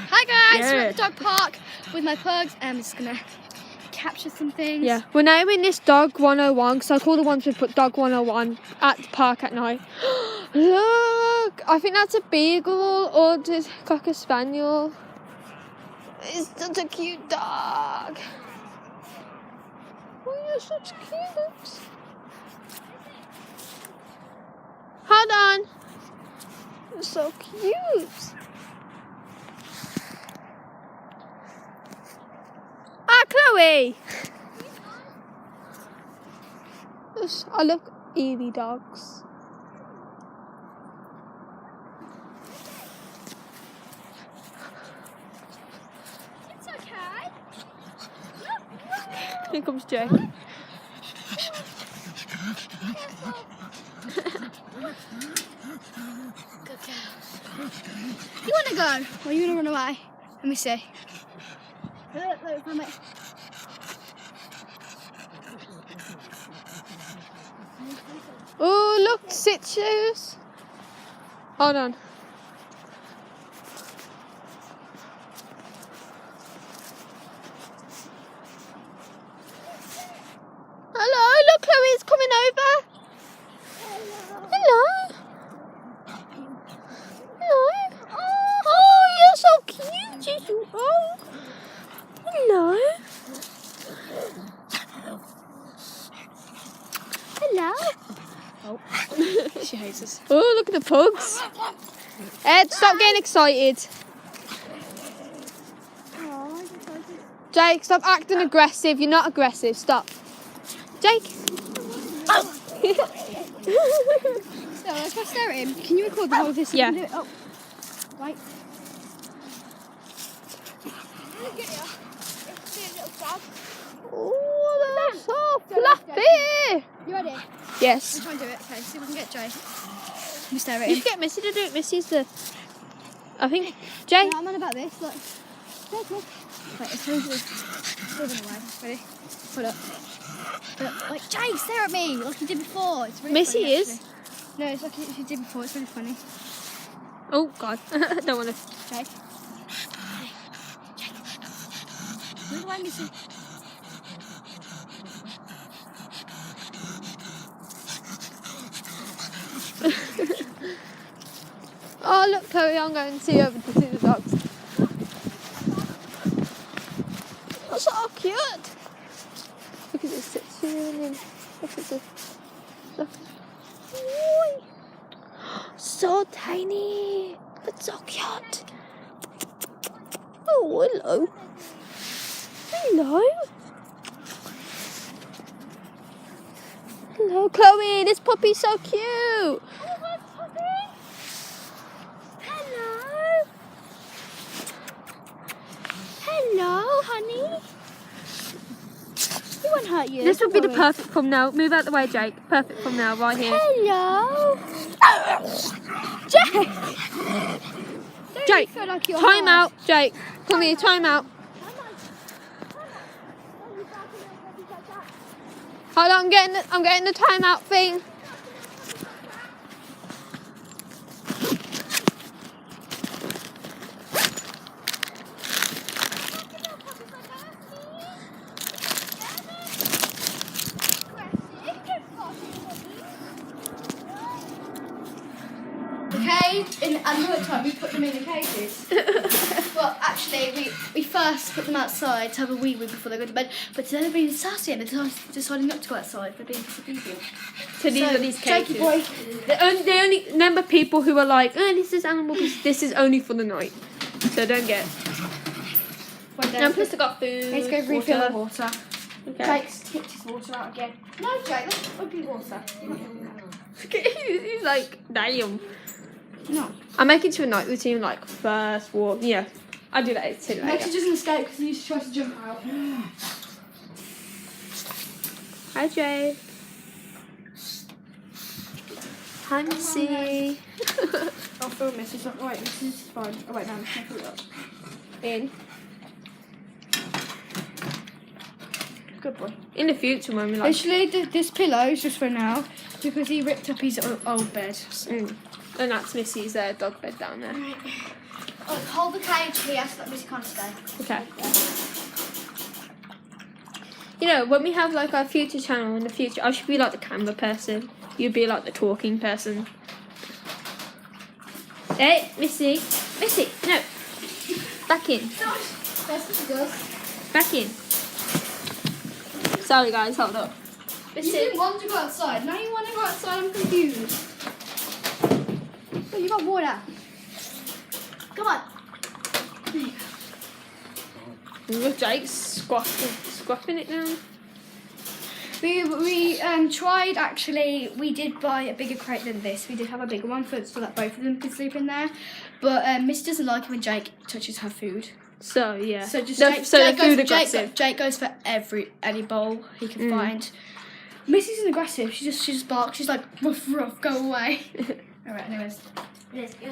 Hi guys, Yeah. we're at the dog park with my pugs and I'm just gonna capture some things. Yeah, we're naming this dog 101 because I call the ones we put dog 101 at the park at night. Look, I think that's a beagle or just cocker spaniel. It's such a cute dog. Oh, you're such cute. Hold on. You're so cute. Ah, Chloe. Yes, I love Evie dogs. It's okay. Here comes Jay. Good girl. You wanna go? Or you wanna run away? Let me see. Look, mate. Oh, look, sit shoes. Hold on. Hello, look, Chloe's coming over. Hello. Hello. Oh, you're so cute, yes you are. Hello. Hello. Oh, she hates us. Oh, look at the pugs. Ed, stop getting excited. Jake, stop acting aggressive. You're not aggressive. Stop. Jake. So, if I stare at him, can you record the whole of this? Yeah. Do it? Oh, right. Oh, they're so fluffy. You ready? Yes. I'm trying to do it. Okay, see if I can get Jay. Let me stare at You him. should get Missy to do it. Missy's the... I think... Jay. No, I'm on about this. Look. Look. Wait, it's moving away. Ready? Hold up. Hold up. Like, Jay, stare at me like you did before. It's really Missy funny, is. actually. No, it's like you did before. It's really funny. Oh, God. I don't want to... Jay. Jay. Move away, Missy. Oh, look, Chloe, I'm going to see over to see the dogs. That's so cute. Look at this situation. Look at this. Look. Oi. So tiny, but so cute. Oh, hello. Hello. Hello, Chloe. This puppy's so cute. Hello, honey. He won't hurt you. This would be the Chloe. perfect thumbnail. Move out the way, Jake. Perfect thumbnail right here. Hello. Jake. Jake, Feel like you're time hard. out. Jake, come here, time out. Hold on, I'm getting the timeout thing. Okay, in another time we put them in the cages. Well, actually, we first put them outside to have a wee before they go to bed. But today they're being sassy and they're deciding not to go outside. They're being disobedient. So these are these cages. Jakey boy. They only remember people who are like, oh, this is animal. This is only for the night. So don't get. And plus I got food. Let's go refill the water. Okay. Jake's tipped his water out again. No, Jake, let's open your water. He's like, damn. No. I'm making to a night routine, like first walk. Yeah, I do that too. Make sure he doesn't escape because he tries to jump out. Hi, Jay. Hi, Missy. I'll film this. It's not right. This is fine. Oh wait, no, I'm going to put it up. In. Good boy. In the future, when we like. Literally, this pillow is just for now because he ripped up his old bed. So. And that's Missy's dog bed down there. Oh, hold the cage here so that Missy can't stay. Okay. You know, when we have like our future channel in the future, I should be like the camera person. You'd be like the talking person. Hey, Missy. Missy, no. Back in. That's what she does. Back in. Sorry guys, hold up. You didn't want to go outside. Now you want to go outside. I'm confused. Oh, you got water. Come on. There you go. Look, Jake's squapping it now. We tried actually. We did buy a bigger crate than this. We did have a bigger one so that both of them could sleep in there. But Miss doesn't like it when Jake touches her food. So yeah. So just the food aggressive. Jake goes for any bowl he can find. Missy's an aggressive. She just barks. She's like ruff ruff, go away. All right, anyways, let's go.